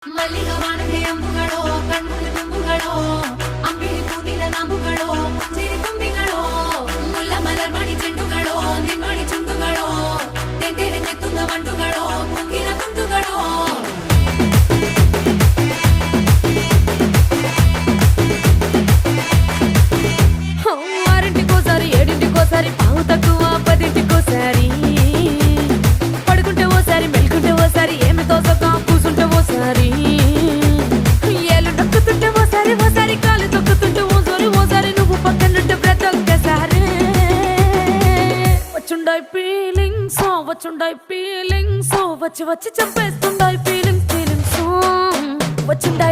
ಮಲ್ಲಿಗ ವಾಣದೆ ಅಂಬುಗಳೋ ಕಣ್ಮುಳು ತುಂಬುಗಳೋ ಅಂಬಿಳಿ ಹೂವಿನ ನಾಂಬುಗಳೋ ಸಿರಿ ತುಂಬಿಗಳೋ ಮುಲ್ಲ ಮಲರ್ ಮಣಿ ಚೆಂಡುಗಳೋ ನಿಮ್ಮಣಿ ಚುಂಡುಗಳೋ ತೆಂತೆರೆ ನೆತ್ತುಂಗ ಮಂಡುಗಳೋ ಮುಂಗಿನ ತುಂಡುಗಳೋ ఆరింటికోసారి ఏడింటికోసారి పావు తక్కువ పదింటికోసారి పడుకుంటే ఓసారి మెలుకుంటే ఓసారి ఏమి తోసక కూసుంటే ఓసారి ఏళ్ళు నొక్కుతుంటే ఓసారి ఓసారి కాలు తొక్కుతుంటే ఓసారి నువ్వు పక్కనుంటే ప్రతి ఒక్కసారి వచ్చుండాయి ఫీలింగ్స్ వచ్చుండాయి ఫీలింగ్స్ వచ్చి వచ్చి చంపేస్తుండాయి ఫీలింగ్స్ వచ్చుండాయి